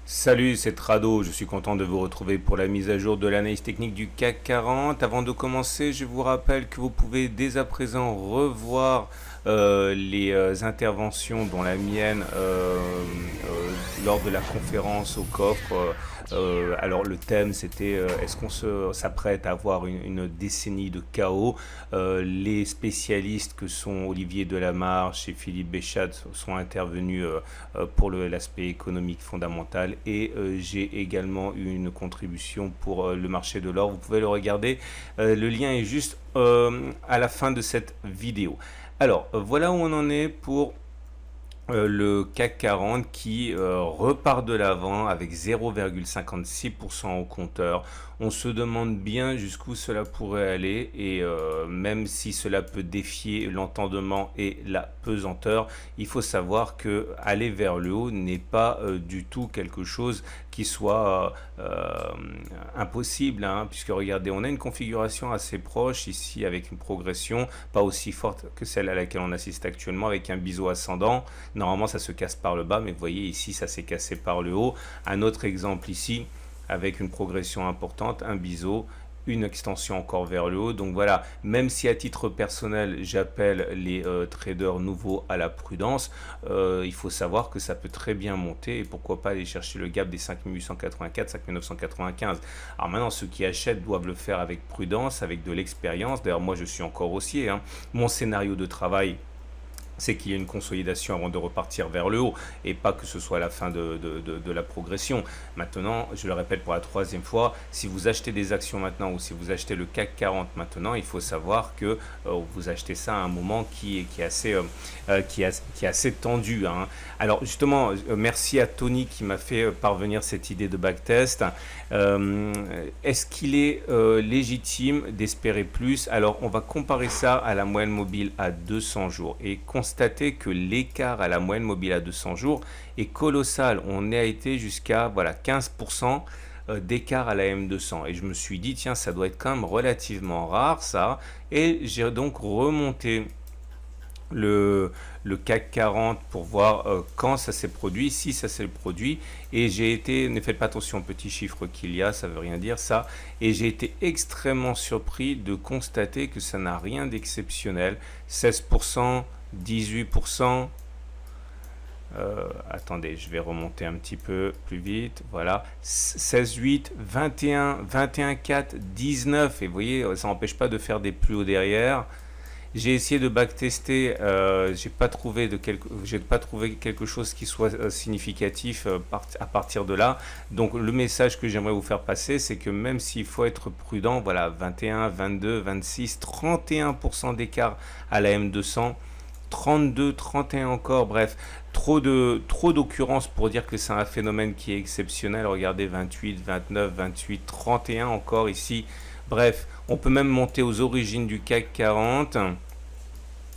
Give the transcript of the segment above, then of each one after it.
Salut, c'est Trado, je suis content de vous retrouver pour la mise à jour de l'analyse technique du CAC 40. Avant de commencer, je vous rappelle que vous pouvez dès à présent revoir les interventions dont la mienne lors de la conférence au coffre. Alors le thème c'était est-ce qu'on s'apprête à avoir une décennie de chaos. Les spécialistes que sont Olivier Delamarche et Philippe Béchat sont intervenus pour l'aspect économique fondamental et j'ai également eu une contribution pour le marché de l'or. Vous pouvez le regarder, le lien est juste à la fin de cette vidéo. Alors voilà où on en est pour le CAC 40 qui repart de l'avant avec 0,56% au compteur. On se demande bien jusqu'où cela pourrait aller et même si cela peut défier l'entendement et la pesanteur, il faut savoir que aller vers le haut n'est pas du tout quelque chose qui soit impossible, hein, puisque regardez, on a une configuration assez proche ici avec une progression pas aussi forte que celle à laquelle on assiste actuellement avec un biseau ascendant. Normalement, ça se casse par le bas, mais vous voyez ici, ça s'est cassé par le haut. Un autre exemple ici, avec une progression importante, un biseau, une extension encore vers le haut. Donc voilà, même si à titre personnel, j'appelle les traders nouveaux à la prudence, il faut savoir que ça peut très bien monter et pourquoi pas aller chercher le gap des 5884, 5995. Alors maintenant, ceux qui achètent doivent le faire avec prudence, avec de l'expérience. D'ailleurs, moi, je suis encore haussier, hein. Mon scénario de travail, c'est qu'il y ait une consolidation avant de repartir vers le haut et pas que ce soit la fin de la progression. Maintenant, je le répète pour la troisième fois, si vous achetez des actions maintenant ou si vous achetez le CAC 40 maintenant, il faut savoir que vous achetez ça à un moment qui est assez tendu, hein. Alors justement, merci à Tony qui m'a fait parvenir cette idée de backtest. Est-ce qu'il est légitime d'espérer plus? Alors on va comparer ça à la moyenne mobile à 200 jours et constater que l'écart à la moyenne mobile à 200 jours est colossal. On a été jusqu'à voilà, 15% d'écart à la M200 et je me suis dit tiens, ça doit être quand même relativement rare ça, et j'ai donc remonté le CAC 40 pour voir quand ça s'est produit, si ça s'est produit, et j'ai été, ne faites pas attention aux petits chiffres qu'il y a, ça veut rien dire ça, et j'ai été extrêmement surpris de constater que ça n'a rien d'exceptionnel. 16%, 18%, attendez, je vais remonter un petit peu plus vite, voilà, 16,8, 21, 21,4, 19, et vous voyez, ça n'empêche pas de faire des plus hauts derrière. J'ai essayé de backtester, j'ai pas trouvé quelque chose qui soit significatif à partir de là. Donc le message que j'aimerais vous faire passer, c'est que même s'il faut être prudent, voilà, 21, 22, 26, 31% d'écart à la M200, 32, 31 encore, bref, trop d'occurrences pour dire que c'est un phénomène qui est exceptionnel. Regardez, 28, 29, 28, 31 encore ici. Bref, on peut même monter aux origines du CAC 40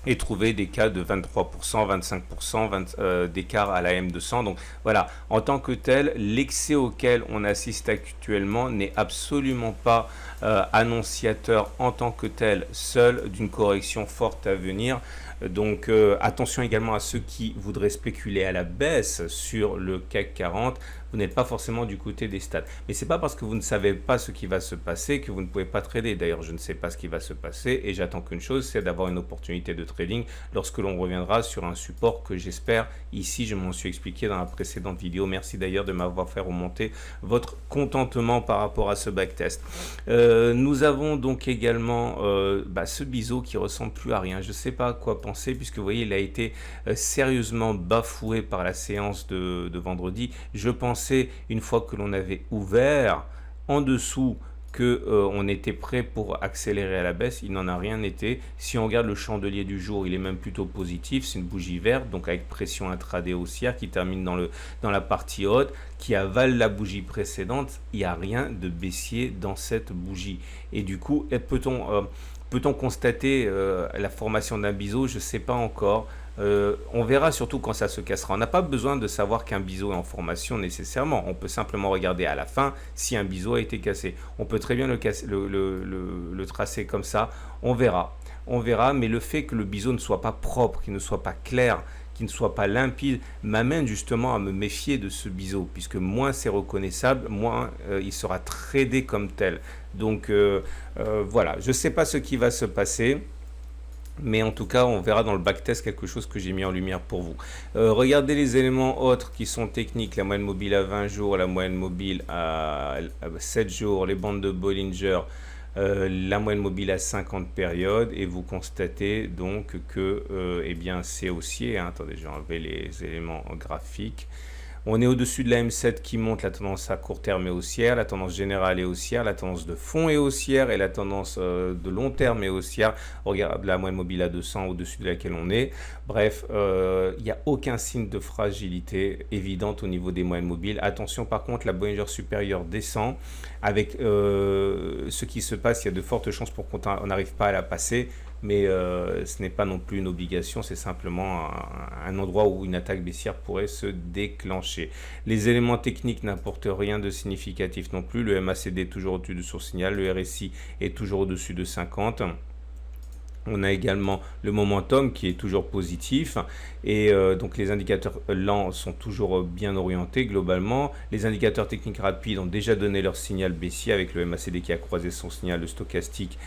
et trouver des cas de 23%, 25% d'écart à la M200. Donc voilà, en tant que tel, l'excès auquel on assiste actuellement n'est absolument pas annonciateur en tant que tel seul d'une correction forte à venir. Donc attention également à ceux qui voudraient spéculer à la baisse sur le CAC 40. Vous n'êtes pas forcément du côté des stats. Mais c'est pas parce que vous ne savez pas ce qui va se passer que vous ne pouvez pas trader. D'ailleurs, je ne sais pas ce qui va se passer et j'attends qu'une chose, c'est d'avoir une opportunité de trading lorsque l'on reviendra sur un support que j'espère. Ici, je m'en suis expliqué dans la précédente vidéo. Merci d'ailleurs de m'avoir fait remonter votre contentement par rapport à ce backtest. Nous avons donc également ce biseau qui ressemble plus à rien. Je ne sais pas à quoi penser puisque vous voyez, il a été sérieusement bafoué par la séance de vendredi. Je pense une fois que l'on avait ouvert en dessous que on était prêt pour accélérer à la baisse, il n'en a rien été. Si on regarde le chandelier du jour, il est même plutôt positif, c'est une bougie verte, donc avec pression intraday haussière qui termine dans la partie haute, qui avale la bougie précédente. Il n'y a rien de baissier dans cette bougie et du coup, peut-on constater la formation d'un biseau? Je ne sais pas encore. On verra surtout quand ça se cassera. On n'a pas besoin de savoir qu'un biseau est en formation nécessairement. On peut simplement regarder à la fin si un biseau a été cassé. On peut très bien le tracer comme ça. On verra. Mais le fait que le biseau ne soit pas propre, qu'il ne soit pas clair, qui ne soit pas limpide m'amène justement à me méfier de ce biseau, puisque moins c'est reconnaissable, moins il sera tradé comme tel. Donc voilà, je ne sais pas ce qui va se passer. Mais en tout cas, on verra dans le backtest quelque chose que j'ai mis en lumière pour vous. Regardez les éléments autres qui sont techniques. La moyenne mobile à 20 jours, la moyenne mobile à 7 jours, les bandes de Bollinger, la moyenne mobile à 50 périodes. Et vous constatez donc que eh bien, c'est haussier. Hein. Attendez, je vais enlever les éléments graphiques. On est au-dessus de la M7 qui monte, la tendance à court terme est haussière, la tendance générale est haussière, la tendance de fond est haussière et la tendance de long terme est haussière. On regarde la moyenne mobile à 200 au-dessus de laquelle on est. Bref, il n'y a aucun signe de fragilité évidente au niveau des moyennes mobiles. Attention par contre, la Bollinger supérieure descend. Avec ce qui se passe, il y a de fortes chances pour qu'on n'arrive pas à la passer. Mais ce n'est pas non plus une obligation, c'est simplement un endroit où une attaque baissière pourrait se déclencher. Les éléments techniques n'apportent rien de significatif non plus. Le MACD est toujours au-dessus de son signal, le RSI est toujours au-dessus de 50. On a également le momentum qui est toujours positif et donc les indicateurs lents sont toujours bien orientés globalement. Les indicateurs techniques rapides ont déjà donné leur signal baissier avec le MACD qui a croisé son signal, le stochastique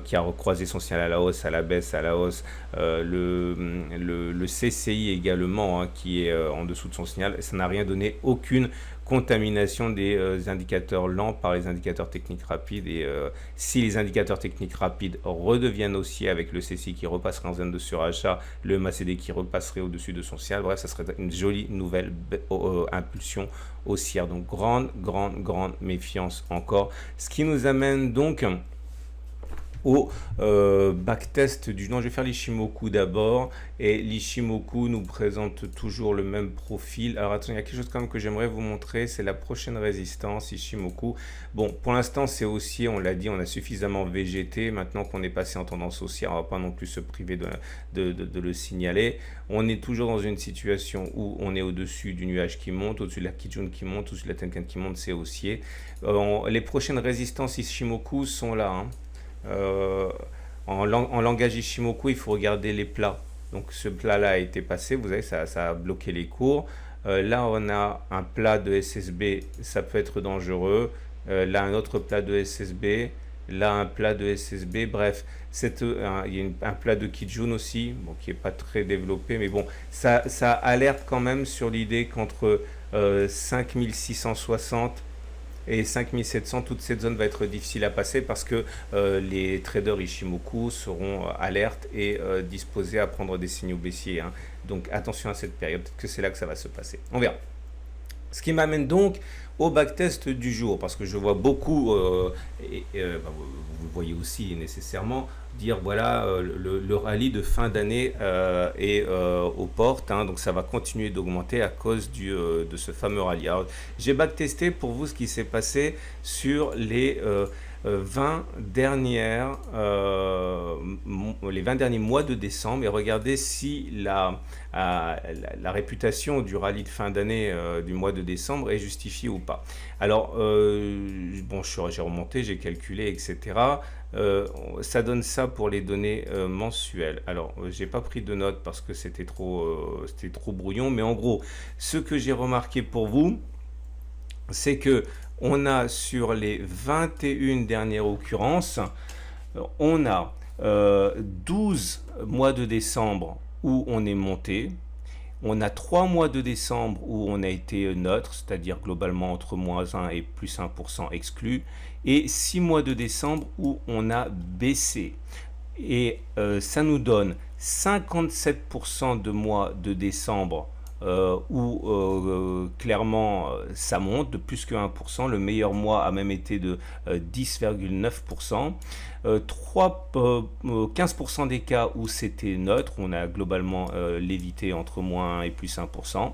qui a recroisé son signal à la hausse, à la baisse, à la hausse, le CCI également hein, qui est en dessous de son signal. Ça n'a rien donné, aucune contamination des indicateurs lents par les indicateurs techniques rapides et si les indicateurs techniques rapides redeviennent haussiers avec le CCI qui repasserait en zone de surachat, le MACD qui repasserait au-dessus de son signal, bref, ça serait une jolie nouvelle impulsion haussière. Donc grande méfiance encore. Ce qui nous amène donc au backtest du... Non, je vais faire l'Ishimoku d'abord. Et l'Ishimoku nous présente toujours le même profil. Alors attendez, il y a quelque chose quand même que j'aimerais vous montrer. C'est la prochaine résistance, Ishimoku. Bon, pour l'instant, c'est haussier. On l'a dit, on a suffisamment végété. Maintenant qu'on est passé en tendance haussière, on ne va pas non plus se priver de le signaler. On est toujours dans une situation où on est au-dessus du nuage qui monte, au-dessus de la Kijun qui monte, au-dessus de la Tenkan qui monte, c'est haussier. Les prochaines résistances Ishimoku sont là, hein. En langage Ishimoku, il faut regarder les plats. Donc ce plat-là a été passé, vous savez, ça a bloqué les cours. Là, on a un plat de SSB, ça peut être dangereux. Là, un autre plat de SSB. Là, un plat de SSB. Bref, il y a un plat de Kijun aussi, bon, qui n'est pas très développé. Mais bon, ça alerte quand même sur l'idée qu'entre 5660 et 5700, toute cette zone va être difficile à passer parce que les traders Ishimoku seront alertes et disposés à prendre des signaux baissiers. Hein. Donc attention à cette période, peut-être que c'est là que ça va se passer. On verra. Ce qui m'amène donc au backtest du jour, parce que je vois beaucoup, vous le voyez aussi nécessairement, dire voilà, le rallye de fin d'année est aux portes, hein, donc ça va continuer d'augmenter à cause de ce fameux rallye. Alors, j'ai backtesté pour vous ce qui s'est passé sur les 20 derniers mois de décembre et regardez si la réputation du rallye de fin d'année du mois de décembre est justifiée ou pas. Alors, bon, j'ai remonté, j'ai calculé, etc. Ça donne ça pour les données mensuelles. Alors, j'ai pas pris de notes parce que c'était trop brouillon, mais en gros, ce que j'ai remarqué pour vous, c'est que on a sur les 21 dernières occurrences, on a 12 mois de décembre où on est monté. On a 3 mois de décembre où on a été neutre, c'est-à-dire globalement entre moins 1 et plus 1% exclu. Et 6 mois de décembre où on a baissé. Et ça nous donne 57% de mois de décembre où clairement ça monte de plus que 1%. Le meilleur mois a même été de 10,9%. 15% des cas où c'était neutre, on a globalement lévité entre moins 1 et plus 1%.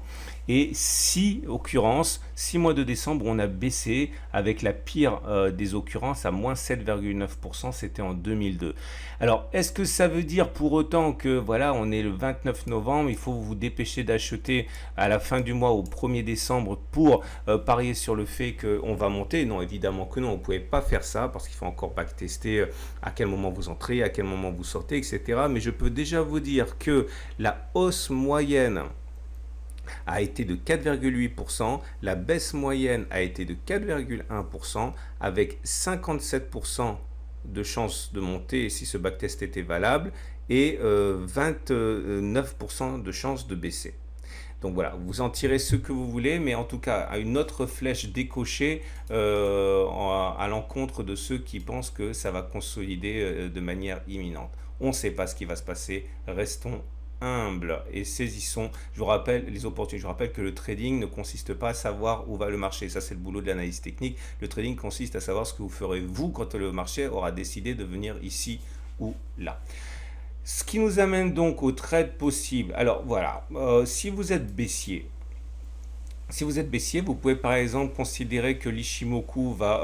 et 6 occurrences, 6 mois de décembre où on a baissé avec la pire des occurrences à moins 7,9%, c'était en 2002. Alors, est-ce que ça veut dire pour autant que, voilà, on est le 29 novembre, il faut vous dépêcher d'acheter à la fin du mois, au 1er décembre, pour parier sur le fait qu'on va monter? Non, évidemment que non, vous ne pouvez pas faire ça, parce qu'il faut encore backtester à quel moment vous entrez, à quel moment vous sortez, etc. Mais je peux déjà vous dire que la hausse moyenne a été de 4,8%, la baisse moyenne a été de 4,1%, avec 57% de chances de monter si ce backtest était valable et 29% de chances de baisser. Donc voilà, vous en tirez ce que vous voulez, mais en tout cas, à une autre flèche décochée à l'encontre de ceux qui pensent que ça va consolider de manière imminente. On ne sait pas ce qui va se passer, restons humbles et saisissons. Je vous rappelle les opportunités. Je vous rappelle que le trading ne consiste pas à savoir où va le marché. Ça, c'est le boulot de l'analyse technique. Le trading consiste à savoir ce que vous ferez vous quand le marché aura décidé de venir ici ou là. Ce qui nous amène donc au trade possible. Alors voilà, si vous êtes baissier, vous pouvez par exemple considérer que l'Ichimoku va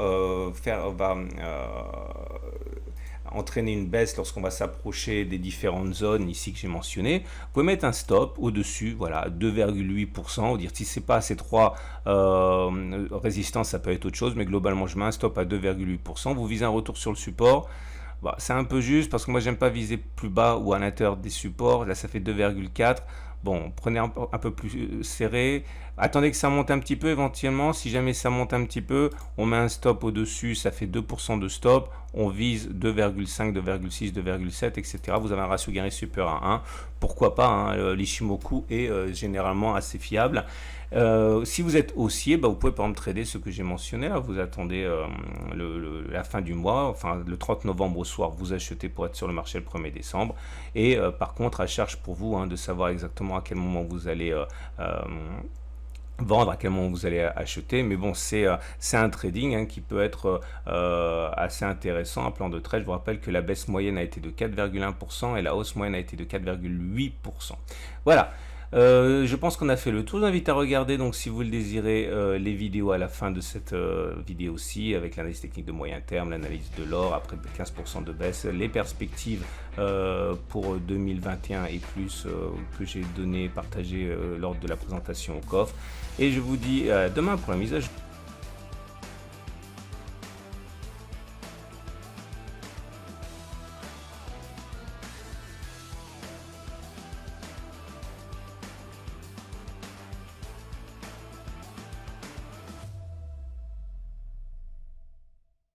entraîner une baisse lorsqu'on va s'approcher des différentes zones ici que j'ai mentionnées. Vous pouvez mettre un stop au-dessus, voilà, 2,8%, ou dire si c'est pas ces trois résistances, ça peut être autre chose, mais globalement je mets un stop à 2,8%. Vous visez un retour sur le support. Bah, c'est un peu juste parce que moi j'aime pas viser plus bas ou à l'intérieur des supports. Là ça fait 2,4. Bon, prenez un peu plus serré. Attendez que ça monte un petit peu éventuellement. Si jamais ça monte un petit peu, on met un stop au-dessus. Ça fait 2% de stop. On vise 2,5, 2,6, 2,7, etc. Vous avez un ratio gain supérieur à 1. Pourquoi pas, hein, l'Ichimoku est généralement assez fiable. Si vous êtes haussier, bah, vous pouvez par exemple trader ce que j'ai mentionné. Là. Vous attendez la fin du mois, enfin le 30 novembre au soir, vous achetez pour être sur le marché le 1er décembre. Et par contre, à charge pour vous de savoir exactement à quel moment vous allez vendre, à quel moment vous allez acheter. Mais bon, c'est un trading qui peut être assez intéressant, un plan de trade. Je vous rappelle que la baisse moyenne a été de 4,1% et la hausse moyenne a été de 4,8%. Voilà. Je pense qu'on a fait le tour. Je vous invite à regarder, donc si vous le désirez, les vidéos à la fin de cette vidéo-ci, avec l'analyse technique de moyen terme, l'analyse de l'or après 15% de baisse, les perspectives pour 2021 et plus que j'ai donné, partagé lors de la présentation au coffre. Et je vous dis demain pour la mise à jour.